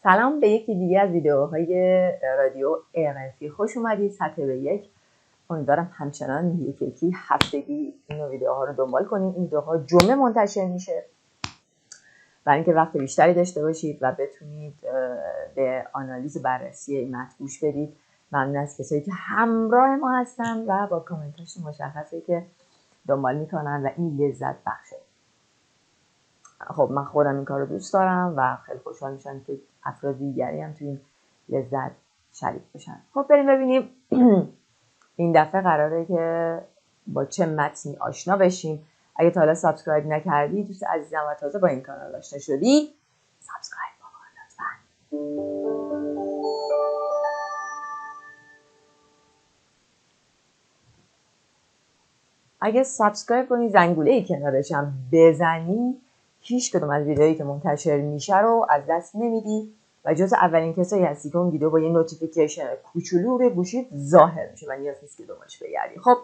سلام به یکی دیگه از ویدیوهای رادیو RFI خوش اومدید. سطح به یک. امیدوارم همچنان یکی هفتگی این ویدیوها رو دنبال کنید. این ویدیوها جمعه منتشر میشه برای اینکه وقت بیشتری داشته باشید و بتونید به آنالیز بررسی این متن گوش بدید. ممنون از کسایی که همراه ما هستن و با کامنتاش مشخصه که دنبال میکنن و این لذت بخشه. خب من خودم این کار رو دوست دارم و خیلی خوشحال میشم که افراد دیگری هم تو این لذت شریک بشن. خب بریم ببینیم این دفعه قراره که با چه متنی آشنا بشیم. اگه تا حالا سابسکرایب نکردی دوست عزیزم و تازه با این کانال آشنا شدی، سابسکرایب بکن لطفاً. اگه سابسکرایب کنی زنگوله کنارش هم بزنی، هیچ کدوم از ویدیوهایی که منتشر میشه رو از دست نمیدی و جز اولین کسایی هستی که اون ویدیو با یه نوتیفیکیشن کوچولو روی گوشیت ظاهر میشه و نیاز نیست که دنبالش بگردی. خب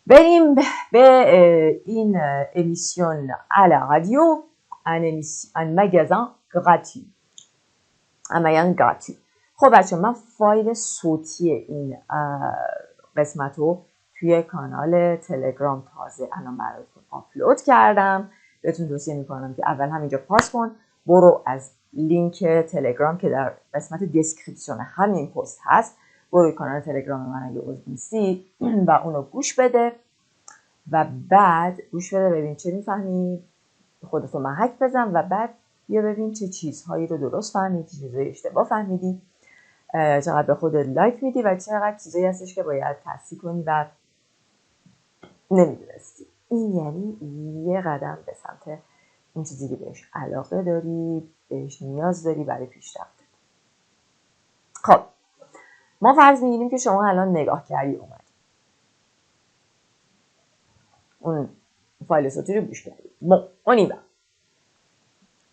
بریم به این امیسیون à la radio, un magasin gratuit. Un magasin gratuit. خب بچه من فایل صوتی این قسمت رو توی کانال تلگرام تازه الان براتون آپلود کردم. بهتون توصیه میکنم که اول همینجا پاس کن، برو از لینک تلگرام که در قسمت دسکریپشن همین پست هست، برو کانال تلگرام من اگه عضو نیستی و اونو گوش بده و بعد گوش بده ببین چه میفهمی، خودتو محک بزن و بعد بیا ببین چه چیزهایی رو درست فهمیدی، چه چیزهایی اشتباه فهمیدی، چقدر به خودت لایک میدی و چقدر چیزایی هستش که باید تصحیح کنی و نمیدونستی. این یعنی یه قدم به سمت اون چیزی که بهش علاقه داری، بهش نیاز داری برای پیشرفت. خب ما فرض میگیریم که شما الان نگاه کردی اومدی اون فایل صوتی رو گوش کردی. Bon, on y va.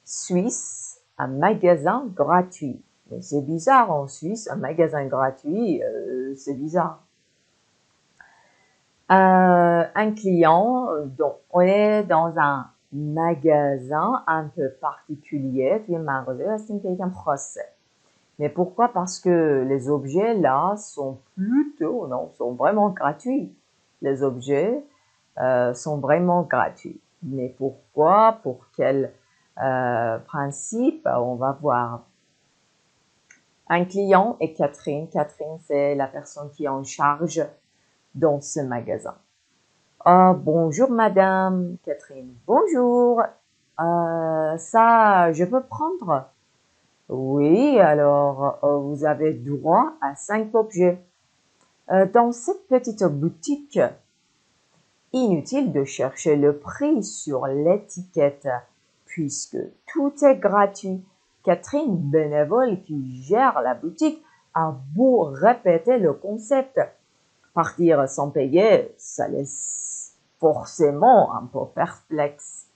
Suisse, un magasin gratuit. Mais c'est bizarre en Suisse, un magasin gratuit, c'est bizarre. Un client, donc on est dans un magasin un peu particulier, توی مغازه هستیم که یکم خاصه. Mais pourquoi? Parce que les objets là sont plutôt, non, sont vraiment gratuits. Les objets sont vraiment gratuits. Mais pourquoi? Pour quel principe? On va voir. Un client est Catherine. Catherine, c'est la personne qui est en charge dans ce magasin. Bonjour madame Catherine. Bonjour. Ça, je peux prendre? Oui, alors vous avez droit à 5 objets. Dans cette petite boutique, inutile de chercher le prix sur l'étiquette puisque tout est gratuit. Catherine, bénévole qui gère la boutique, a beau répéter le concept. Partir sans payer, ça laisse forcément un peu perplexe.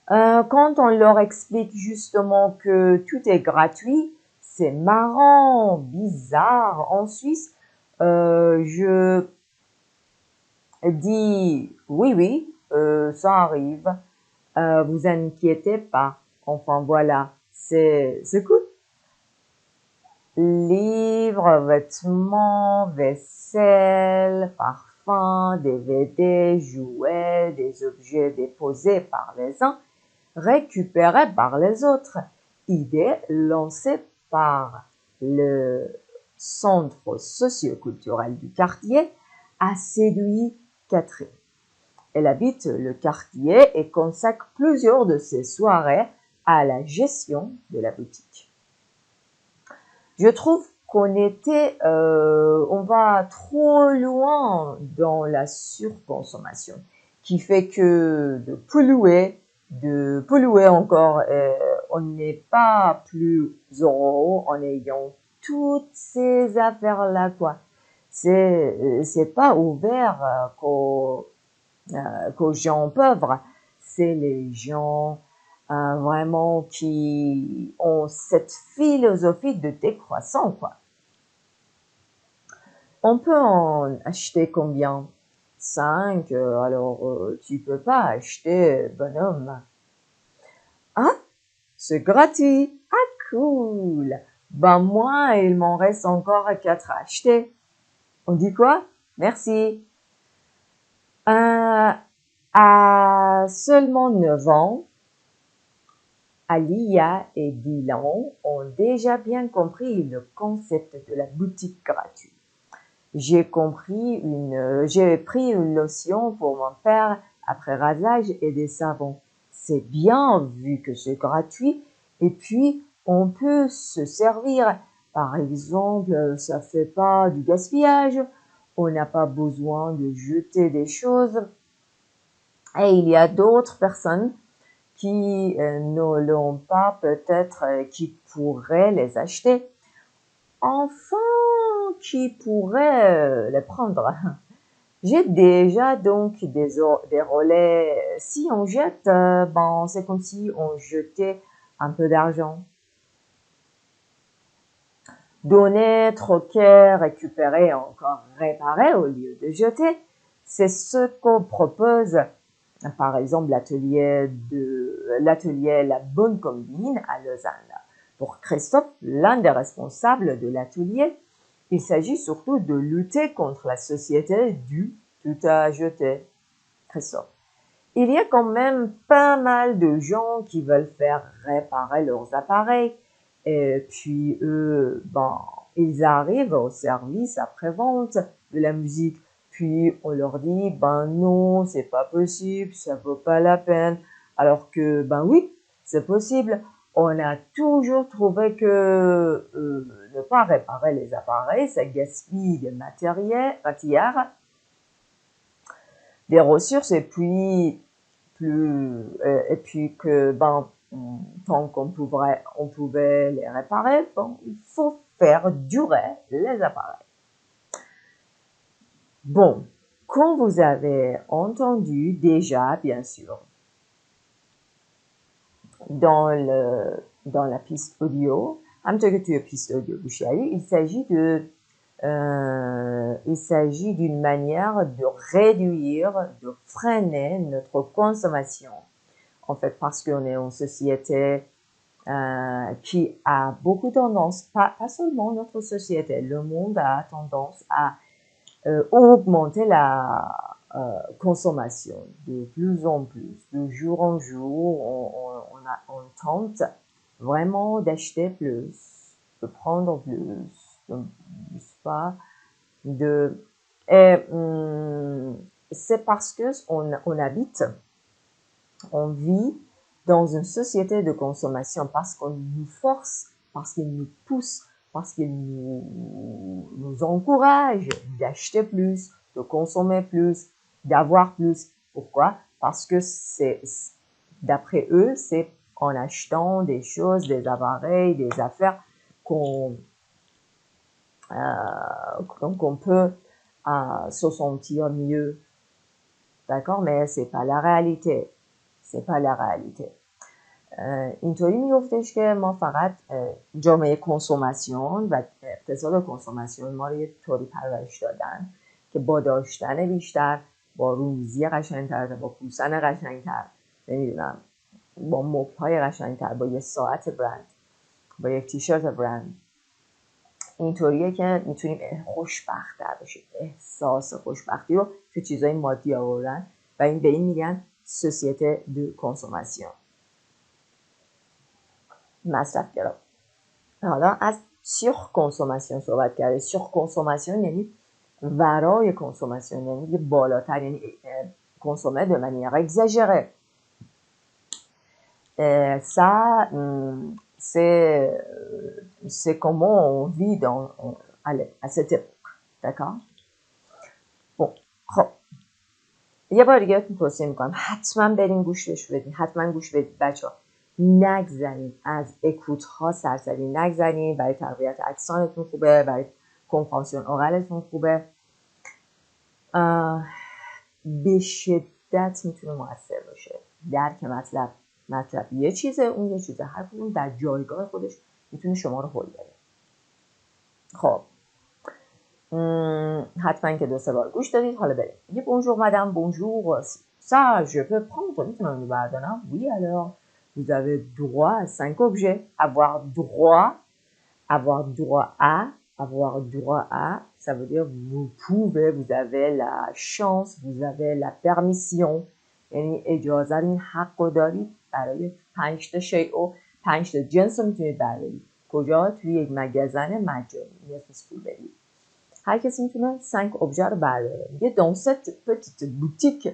Quand on leur explique justement que tout est gratuit, c'est marrant, bizarre. En Suisse, je dis oui, ça arrive. Vous inquiétez pas. Enfin voilà, c'est cool. Livres, vêtements, vaisselle, parfums, DVD, jouets, des objets déposés par les uns, récupérés par les autres. Idée lancée par le centre socioculturel du quartier a séduit Catherine. Elle habite le quartier et consacre plusieurs de ses soirées à la gestion de la boutique. Je trouve qu'on on va trop loin dans la surconsommation, qui fait que de polluer encore, on n'est pas plus heureux en ayant toutes ces affaires-là, quoi. C'est pas ouvert qu'aux gens pauvres, c'est les gens vraiment qui ont cette philosophie de décroissant, quoi. On peut en acheter combien? 5, alors tu peux pas acheter bonhomme. Ah, c'est gratuit. Ah, cool. Ben, moi, il m'en reste encore 4 à acheter. On dit quoi? Merci. À seulement 9 ans, Alia et Dylan ont déjà bien compris le concept de la boutique gratuite. J'ai pris une lotion pour mon père après rasage et des savons. C'est bien vu que c'est gratuit et puis on peut se servir. Par exemple, ça fait pas du gaspillage, on n'a pas besoin de jeter des choses. Et il y a d'autres personnes qui ne l'ont pas peut-être, qui pourraient les acheter. Enfin, qui pourraient les prendre. J'ai déjà donc des relais. Si on jette, bon, c'est comme si on jetait un peu d'argent. Donner, troquer, récupérer, encore réparer au lieu de jeter, c'est ce qu'on propose. Par exemple, l'atelier La Bonne Combine à Lausanne. Pour Christophe, l'un des responsables de l'atelier, il s'agit surtout de lutter contre la société du tout à jeter. Christophe. Il y a quand même pas mal de gens qui veulent faire réparer leurs appareils et puis eux, bon, ils arrivent au service après-vente de la musique. Puis on leur dit, ben non, c'est pas possible, ça vaut pas la peine. Alors que, ben oui, c'est possible. On a toujours trouvé que ne pas réparer les appareils, ça gaspille des matières, des ressources et puis que ben tant qu'on pouvait les réparer, bon, il faut faire durer les appareils. Bon, comme vous avez entendu déjà, bien sûr, dans la piste audio, piste audio il s'agit d'une manière de réduire, de freiner notre consommation. En fait, parce qu'on est une société qui a beaucoup tendance, pas seulement notre société, le monde a tendance à augmenter la consommation de plus en plus, de jour en jour, on tente vraiment d'acheter plus, de prendre plus, pas de et c'est parce que on vit dans une société de consommation parce qu'on nous force, parce qu'il nous pousse, parce qu'il nous encourage d'acheter plus, de consommer plus, d'avoir plus. Pourquoi? Parce que d'après eux, c'est en achetant des choses, des appareils, des affaires qu'on peut se sentir mieux. D'accord? Mais c'est pas la réalité. C'est pas la réalité. اینطوری میگفتش که ما فقط جامعه کنسوماسیون و اقتصاد کنسوماسیون ما رو یه طوری پرورش دادن که با داشتن بیشتر، با روزی قشنگتر، با پوسن قشنگتر، نمیدونم، با مبل‌های قشنگتر، با یه ساعت برند، با یک تیشرت برند، اینطوریه که میتونیم خوشبخت‌تر بشیم. احساس خوشبختی رو که چیزای مادی آوردن و به این میگن سوسیته دو کنسوماسیون، مصرفگرا. حالا از سور کنسوماسیون صحبت کرده. سور کنسوماسیون یعنی ورای کنسوماسیون، یعنی بالاتر، یعنی consommer de manière exagérée. Et ça, c'est comment on vit à cette époque. D'accord? Bon, خب یه بار دیگه توصیه میکنم حتما برین گوشش بدین، حتما گوش بدید بچه‌ها. نگذارین از اکوت ها سرسری نگذارین، برای تقویت اجسامتون خوبه، برای کنفانسیون اورالتون خوبه، به شدت میتونه موثر باشه. درک مطلب یه چیزه، اون یه چیزه، هر کدوم در جایگاه خودش میتونه شما رو هول بده. خب حتما که 2-3 بار گوش دادید. حالا بریم. یه بونژور مدام، بونژور، ça je peux prendre، میتونم اینو بردارم؟ oui alors vous avez droit à 5 objets. Avoir droit à, ça veut dire vous pouvez, vous avez la chance, vous avez la permission. یعنی اجازه این حق رو دارید برای 5 تا شیء و 5 تا جنس رو میتونید بردارید. کجا؟ توی یک مگزن مجانی نیاز پول بدید. هر کسی میتونه 5 objet رو برداره. میگه dans cette petite boutique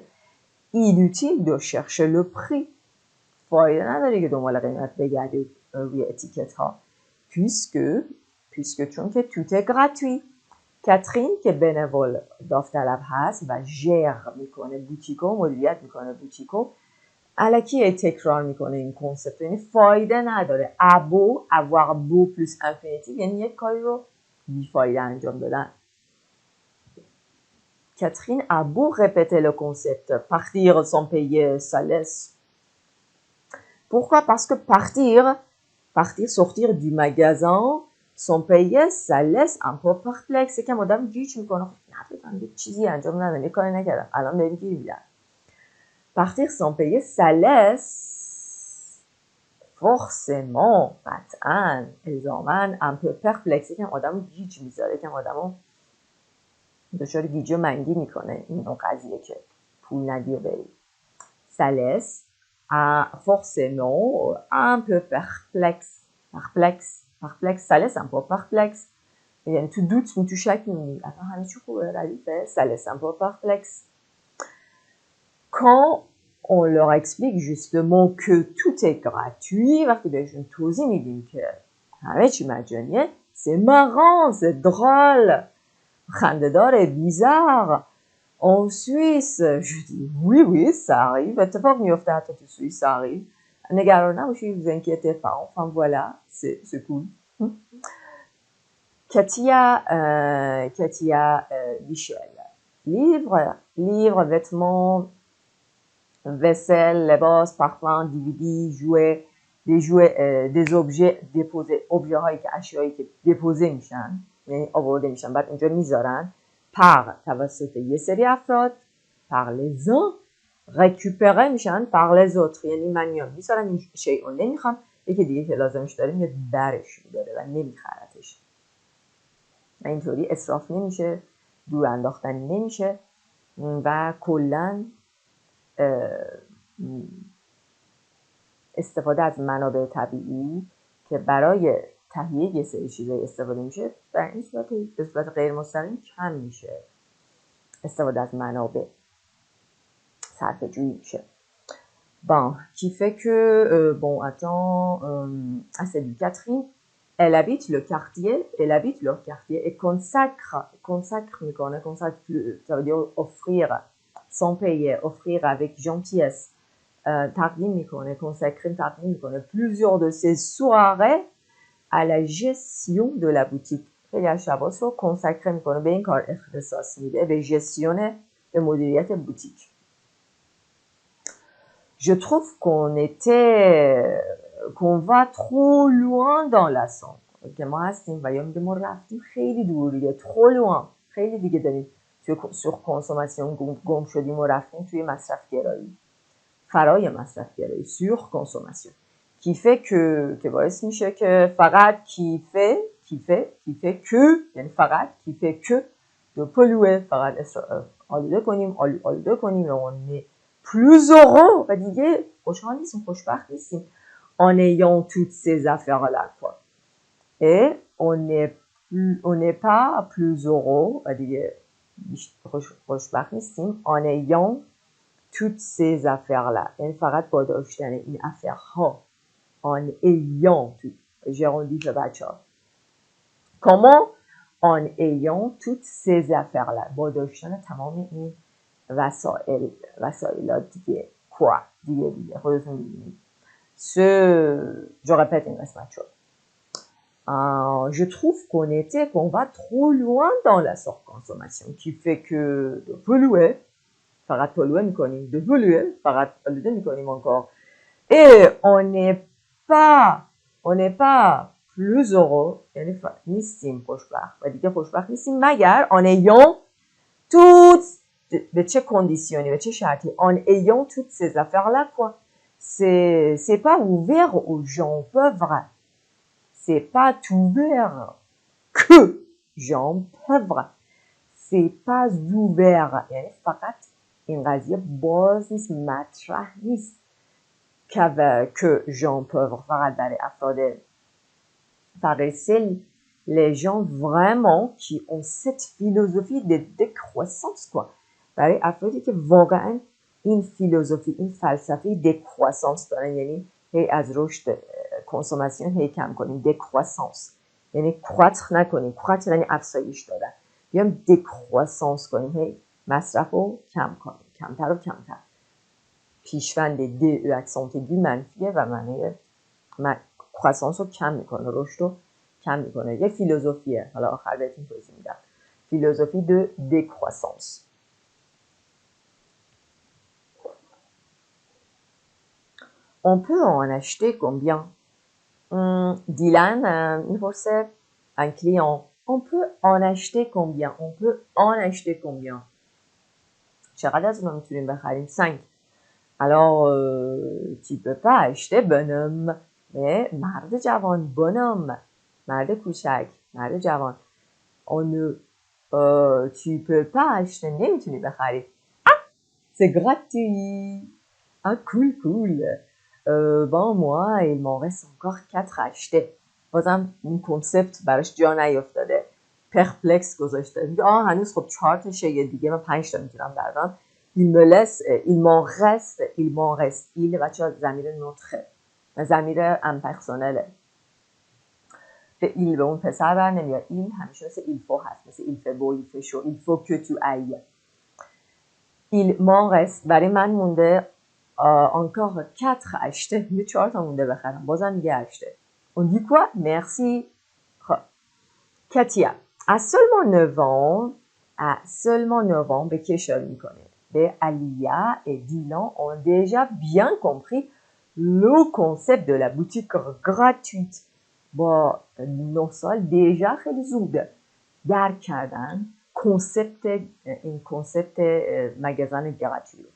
inutile de chercher le prix. فایده نداره که دنبال قیمت بگردید روی اتیکت ها. puisque چون که tout est gratuit. کاترین که بنوول داوطلب هست و ژر میکنه بوتیکو، مدیریت میکنه بوتیکو، الکی تکرار میکنه این کنسپت، یعنی فایده نداره. ابو، avoir beau plus infinitif، یعنی یک کاری رو بیفایده انجام دادن. Catherine a beau répéter le concept, partir sans payer, ça laisse. Pourquoi? Parce que partir, sortir du magasin sans payer, ça laisse un peu perplexe. C'est qu'un آدم گیج میکنه، نه چیزی انجام ندادم، یه کاری نکردم، الان بهم گیر میدن. Partir sans payer, ça laisse forcément قطعاً الزاماً un peu perplexe. C'est qu'un آدم گیج میذاره، که آدمو دچار گیجی و منگی میکنه این قضیه که پول ندی و بری. Ça laisse forcément un peu perplexe. Ça laisse un peu perplexe. یعنی تو دوت تو شک میمونی، اصلا همه چی خوبه، ردیفه. Ça laisse un peu perplexe. Quand on leur explique justement que tout est gratuit، وقتی بهشون توضیح میدیم که همه چی مجانیه، c'est marrant, c'est drôle، خنده‌دار، bizarre. En Suisse, je dis oui, ça arrive. اتفاق میفته حتی تو سوئیس، ça arrive. نگران نباشید، vous inquiétez pas. Enfin voilà, c'est cool. Katia Michel. Livres, vêtements, vaisselle, لباس، parfum, DVD, jouets, des objets déposés. objets هایی که اشیایی که déposé میشن، یعنی آورده میشن بعد اونجا میذارن. par توسط یه سری افراد، par les uns، récupéré میشن par les autres، یعنی من میام میذارم این شیء رو نمیخوام، یکی دیگه که لازمش داره میاد برش میداره و نمیخرتش. و اینطوری اسراف نمیشه، دور انداختنی نمیشه و کلا استفاده از منابع طبیعی که برای تهیه یه سری چیزای استفاده میشه، در این صورت به صورت غیر مستقیم کم میشه. استفاده از منابع صرفه جویی میشه. Bon, qui fait que, bon, attends, c'est du Catherine. Elle habite leur quartier et consacre, ça veut dire offrir sans payer, offrir avec gentillesse. تقدیم میکنه، consacrer تقدیم میکنه plusieurs de ses soirées à la gestion de la boutique. خیلی از شباش رو consacrer میکنه، به این کار اختصاص میده، به gestion، به مدیریت بوتیک. Je trouve qu'on va trop loin dans la centre. که ما هستیم و یا میگه ما رفتیم خیلی دور دیگه، trop loin، خیلی دیگه داریم توی surconsommation گم شدیم و رفتیم توی مصرف گرایی، فرای مصرف گرایی، surconsommation. qui fait que باعث میشه که فقط qui fait que، یعنی فقط qui fait que de polluer، فقط آلوده کنیم و plus heureux و دیگه خوشحال نیستیم، خوشبخت نیستیم en ayant toutes ces affaires-là quoi. Et on n'est pas plus heureux و دیگه خوشبخت نیستیم en ayant toutes ces affaires-là، یعنی فقط با داشتن این افرها، en ayant tout، ژراندی به بچه‌ها. comment en ayant toutes ces affaires-là، با داشتن تمام این وسائل دیگه، quoi دیگه خودتون می‌بینید. je répète une قسمت شد. Je trouve qu'on va trop loin dans la surconsommation qui fait que de polluer، فقط polluer میکنیم، de polluer، فقط polluer میکنیم encore. Et on n'est pas plus heureux، یعنی نیستیم خوشبخت و دیگه خوشبخت نیستیم مگر en ayant toutes، به چه کندیسیونی، به چه شرطی، en ayant toutes ces affaires là quoi. c'est pas ouvert aux gens pauvres. C'est pas ouvert que gens pauvres. C'est pas ouvert. یعنی فقط این قضیه باز نیست، مطرح نیست que gens pauvres فقط برای افراد فقیر. C'est les gens vraiment qui ont cette philosophie de décroissance quoi. برای افرادی که واقعا این فیلوزوفی، این فلسفه دکرواسانس دارن، یعنی هی از رشد کنسوماسیون هی کم کنیم، دکرواسانس یعنی کرواتر نکنیم، کرواتر یعنی افزایش دادن، بیام دکرواسانس کنیم، هی مصرف رو کم کنیم، کمتر و کمتر. پیشوند د اکسانت دی منفیه و معنی کرواسانس رو کم میکنه، رشد رو کم میکنه. یه فیلوزوفیه، حالا آخر بهتون توضیح میدم. فیلوزوفی de décroissance. On peut en acheter combien? Dylan میپرسه un client. On peut en acheter combien? On peut en acheter combien? چقدر از اونها میتونیم بخریم؟ 5. Alors tu peux pas acheter bonhomme. مرد جوان، bonhomme مرد کوچک، مرد جوان. On ne tu peux pas acheter. نمیتونی بخری. Ah, c'est gratuit. Ah, cool. Bon, moi, il m'en reste encore 4 à acheter. بازم این کنسپت براش جا نیفتاده، پرپلکس گذاشته. میگه هنوز خب 4 تا شیء دیگه، من 5 تا میتونم بردارم. il me laisse, il m'en reste. il بچه‌ها ضمیر نطقه و ضمیر امپرسونله. به il به اون پسر بر نمیاد. این همیشه مثل il faut هست، مثل il fait beau, il fait chaud, il faut que tu ailles. il m'en reste برای من مونده encore 4 à acheter. یه 4 تا مونده بخرم. بازم میگه acheter. On dit quoi? Merci. Katia, à seulement 9 ans, به کی اشاره میکنه؟ به Alia et Dylan ont déjà bien compris le concept de la boutique gratuite. با 9 سال déjà خیلی زود درک کردن این کنسپت مگازین gratuit.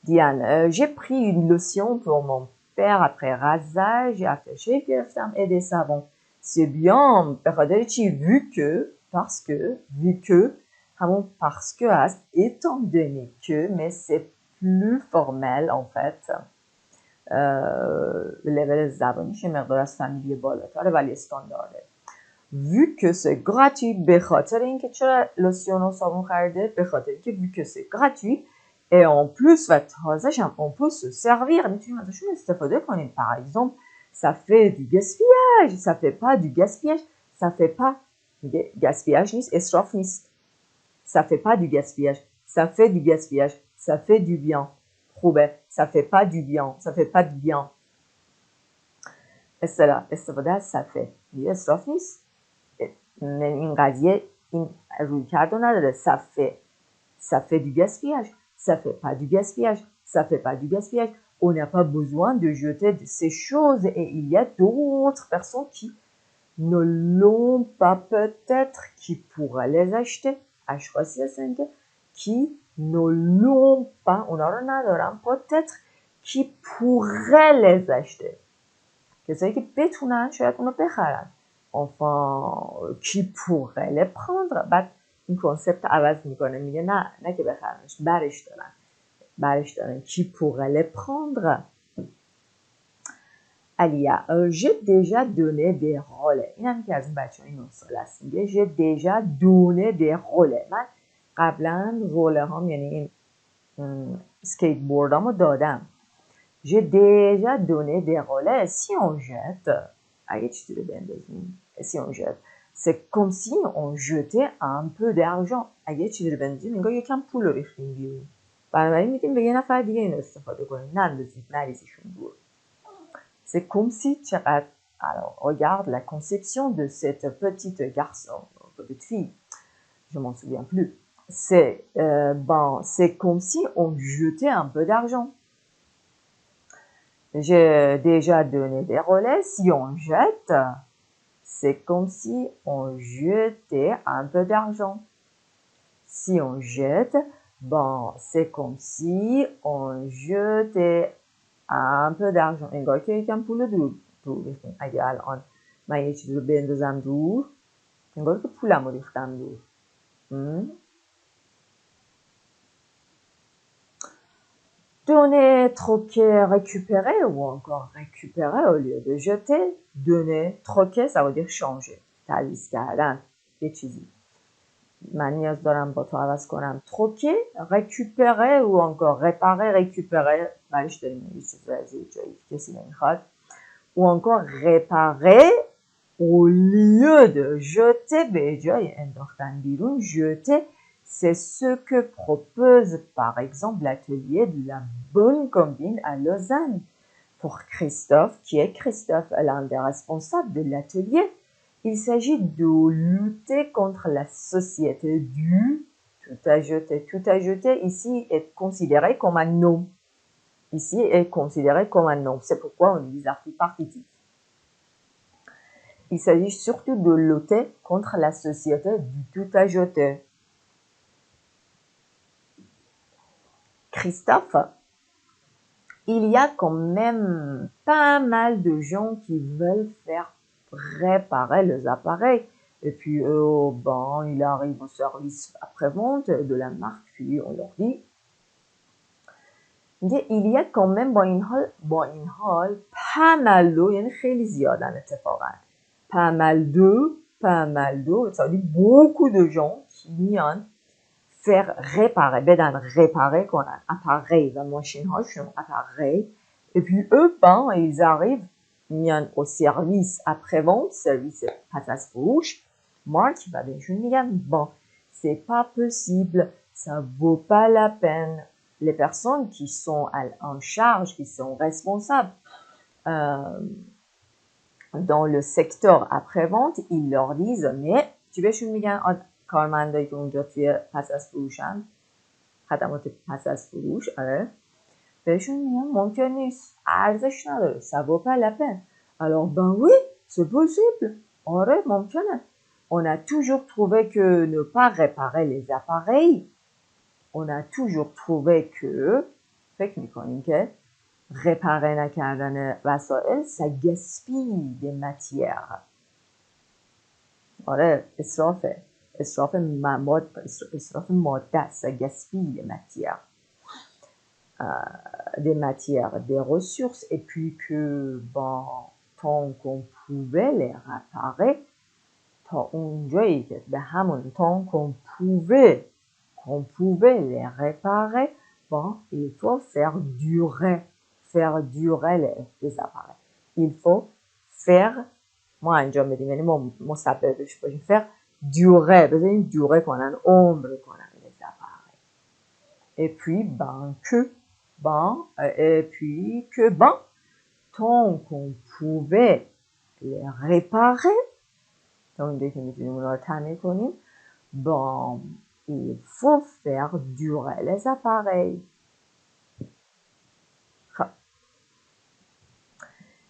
Diane, j'ai pris une lotion pour mon père après rasage et affiché گرفتم et des savons. C'est bien, به خاطر چی؟ vu que همون parce que هست، étant donné que, mais c'est plus formel en fait. level زبانیش مقدار از فامیلی بالاتره ولی استاندارده. vu que c'est gratuit، به خاطر اینکه چرا لوسیون و صابون خریده؟ به خاطر اینکه vu que c'est gratuit et en plus و تازه‌ش هم on peut se servir، میتونیم ازشون استفاده کنیم. par exemple ça fait du gaspillage، ça fait pas du gaspillage، ça fait pas gaspillage نیست، اسراف نیست. ça fait pas du gaspillage، ça fait du gaspillage، ça fait du bien. خوبه. ça fait pas du bien، ça fait pas du bien. استفاده از ça fait یه اسراف نیست. این قضیه این رویکرد رو نداره. ça fait du gaspillage، ça fait pas du gaspillage، ça fait pas du gaspillage. On n'a pas besoin de jeter de ces choses et il y a d'autres personnes qui ne l'ont pas peut-être, qui pourraient les acheter. اشخاصی هستن که qui ne l'ont pas، اونا رو ندارن، peut-être qui pourraient les acheter. کسایی که بتونن شاید اونو بخرن. enfin qui pourraient les prendre. بعد این کنسپت عوض میکنه، میگه نه که بخرنش، برش دارن. qui pourrait les prendre. Alia, j'ai déjà donné des relais. این هم که از این بچه های 9 سال هست. میگه j'ai déjà donné des relais. من قبلا روله هم یعنی این سکیت بوردامو دادم. j'ai déjà donné des relais. si on jette اگه چیزی رو بندازیم، si on jette c'est comme si on jetait un peu d'argent. اگه چیزی رو بندازیم انگار یکم پول رو ریختیم بیرون. بنابراین میگیم به یه نفر دیگه این استفاده کنیم، نریزیشون دور. C'est comme si, alors regarde la conception de cette petite petite fille, je m'en souviens plus. C'est comme si on jetait un peu d'argent. J'ai déjà donné des relais. Si on jette, c'est comme si on jetait un peu d'argent. Si on jette Bon, c'est comme si on jetait un peu d'argent. انگار که یکم پول دور ریختیم. اگه الان من یه چیزی رو بندازم دور، انگار که پولم رو ریختم دور. Donner, troquer, récupérer ou encore récupérer au lieu de jeter. Donner, troquer, ça veut dire changer. تعویض کردن یه چیزی. من نیاز دارم با تو عوض کنم. troquer, récupérer ou encore réparer, récupérer. برش داریم یه چیز از یه جایی کسی نمیخواد. Ou encore réparer au lieu de jeter. به جای انداختن بیرون. Jeter, c'est ce que propose par exemple l'atelier de la bonne combine à Lausanne. Pour Christophe, qui est Christophe, l'un des responsables de l'atelier, il s'agit de lutter contre la société du tout à jeter. Tout à jeter ici est considéré comme un nom. Ici est considéré comme un nom. C'est pourquoi on utilise l'article partitif. Il s'agit surtout de lutter contre la société du tout à jeter. Christophe, il y a quand même pas mal de gens qui veulent faire réparer les appareils. Et puis, il arrive au service après-vente de la marque, puis on leur dit, il y a quand même با این حال pas mal de یعنی خیلی زیادن اتفاقا pas mal de ça veut dire beaucoup de gens qui میان faire réparer بدن réparer کنن appareil و ماشین هاشون appareil et puis eux ils arrivent میان au service après-vente service پس از فروش مارک و بهشون میگن bon c'est pas possible ça vaut pas la peine. Les personnes qui sont en charge, qui sont responsables dans le secteur après-vente, ils leur disent mais چی بهشون میگن کارمندایی که اونجا توی پس از فروشن خدمات پس از فروش بهشون میگن ممکن نیست ارزش نداره ça vaut pas la peine. Alors oui c'est possible آره ممکنه. On a toujours trouvé que ne pas réparer les appareils on a toujours trouvé que فکر میکنیم که réparer نکردن وسایل ça gaspille des matières. آره اسراف ماده است ça gaspille des matières. Des matières, des ressources et puis que tant qu'on pouvait les réparer تا اونجایی که به همون tant qu'on pouvait les réparer, il faut faire durer les appareils. Il faut faire ما انجام بدیم یعنی ما مسببش باشیم faire durer بذاریم durer کنن عمر کنن les appareils. Et puis tant qu'on pouvait les réparer تا اونجایی که میتونیم اونا رو تعمیر کنیم il faut faire durer les appareils.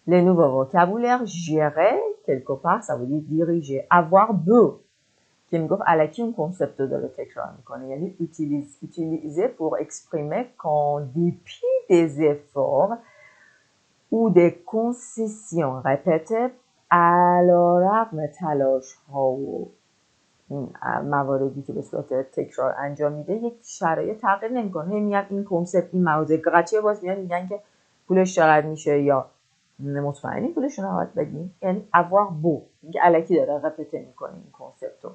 Les nouveaux vocabulaires, gérer, quelque part, ça veut dire diriger. Avoir beau, qui me الکی اون concept داره تکرار میکنه یعنی utiliser pour exprimer qu'en dépit des efforts ou des concessions répétées علیرغم تلاش ها و مواردی که به صورت تکرار انجام میده یک شرایط تغییر نمیکنه. میگن این کنسپت این موضوع قطعیه باز میگن که پولش چقدر میشه یا مطمئنی پولش رو نباید بدیم یعنی avoir beau میگه الکی داره رپته میکنه این کنسپت رو.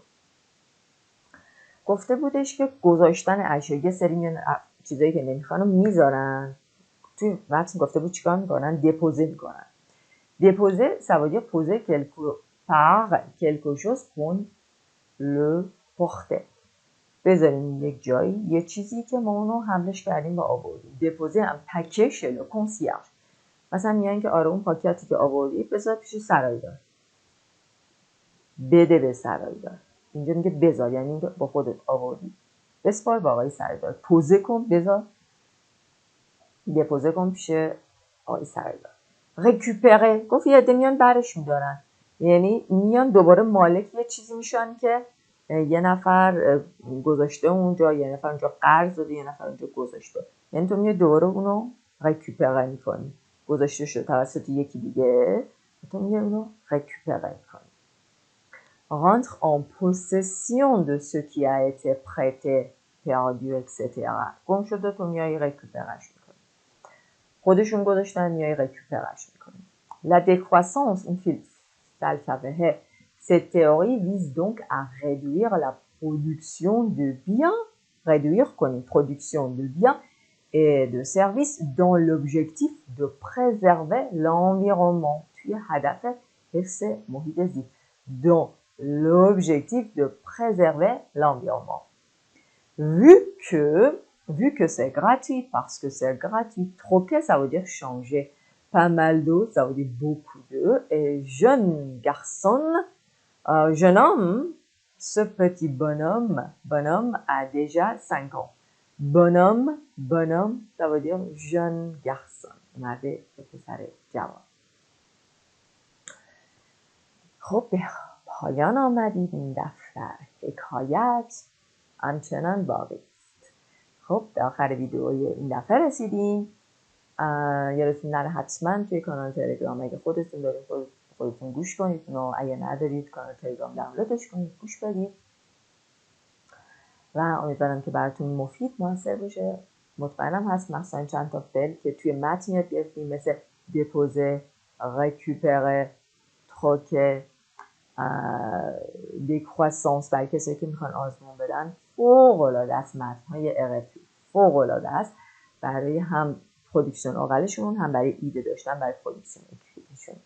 گفته بودش که گذاشتن اشیا یه سری میان چیزایی که نمیخوان رو میذارن توی متن گفته بود چیکار میکنن دپوزه میکنن. Déposer, ça veut dire poser quelque part quelque chose qu'on le portait. بذاریم یک جایی یه چیزی که ما اونو حملش کردیم و آوردیم. Déposer un paquet chez le concierge. مثلا میگن که آره اون پاکتی که آوردی بذار پیش سرایدار. بده به سرایدار. اینجا میگه بذار یعنی با خودت آوردی. بسپار با آقای سرایدار. پوزه کن بذار. دپوزه کن پیش آقای سرایدار. récupérer گفت یه عده میان برش میدارن یعنی میان دوباره مالک یه چیزی میشن که یه نفر گذاشته اونجا، یه نفر اونجا قرض داده، یه نفر اونجا گذاشته. یعنی تو میای دوباره اونو ریکوپره میکنی، گذاشته شده توسط یکی دیگه، تو میای اونو ریکوپره میکنی. Rentre en possession de ce qui a été prêté, perdu, etc. گم شده تو میای ریکوپرش میکنی. خودشون گذاشتن میای ریکوپرش میکنی. La décroissance, اون فلسفه، cette théorie vise donc à réduire la production de biens, réduire کنیم production de biens et de services dans l'objectif de préserver l'environnement. توی هدف حفظ محیط زیست. Dans l'objectif de préserver l'environnement. Vu que c'est gratuit, parce que c'est gratuit, troquer ça veut dire changer. Pas mal d'eau, ça veut dire beaucoup d'eau. Et jeune garçon, jeune homme, ce petit bonhomme a déjà 5 ans. Bonhomme, ça veut dire jeune garçon. مرد پسر جوان. خب به پایان آمدید این دفتر. حکایت همچنان باقی است. خب به آخر ویدئوی این دفعه رسیدیم. یادتون نره حتما توی کانال تلگرام اگه خودتون دارید خودتون گوش کنید و اگه ندارید کانال تلگرام دانلودش کنید، گوش بدید و امیدوارم که براتون مفید موثر باشه. مطمئنم هست مثلا چند تا فعل که توی متن یاد گرفتیم مثل دپوزه، ریکوپره، تروکه، دیکرواسانس برای کسایی که میخوان آزمون بدن فوق‌العاده است. متن‌های RFP فوق‌العاده است برای هم پروداکشن اورالشون، هم برای ایده داشتن برای پروداکشن اکریتشون.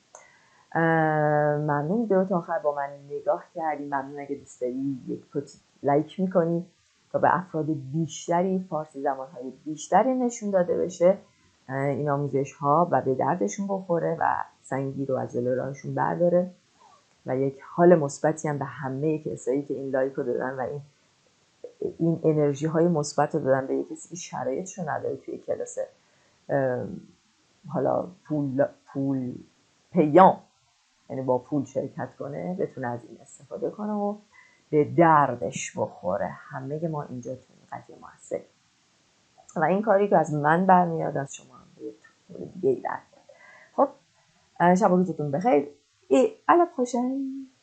ممنون ویدیو تا آخر با من نگاه کردیم. ممنون اگه دوست داری یک لایک میکنی تا به افراد بیشتری فارسی زبانهای بیشتری نشون داده بشه این آموزش ها و به دردشون بخوره و سنگی رو از جلوی راهشون برداره و یک حال مثبتی هم به همه کسایی که این لایک رو دادن و این انرژی های مثبت رو دادن به کسی که شرایطش رو نداره توی کلاس حالا پول پیام، یعنی با پول شرکت کنه، بتونه از این استفاده کنه و به دردش بخوره. همه ما اینجا توی قضیه موثر و این کاری که از من برمیاد از شما هم به دیگه ای برمیاد. خب شب و روزتون بخیر. Et à la prochaine!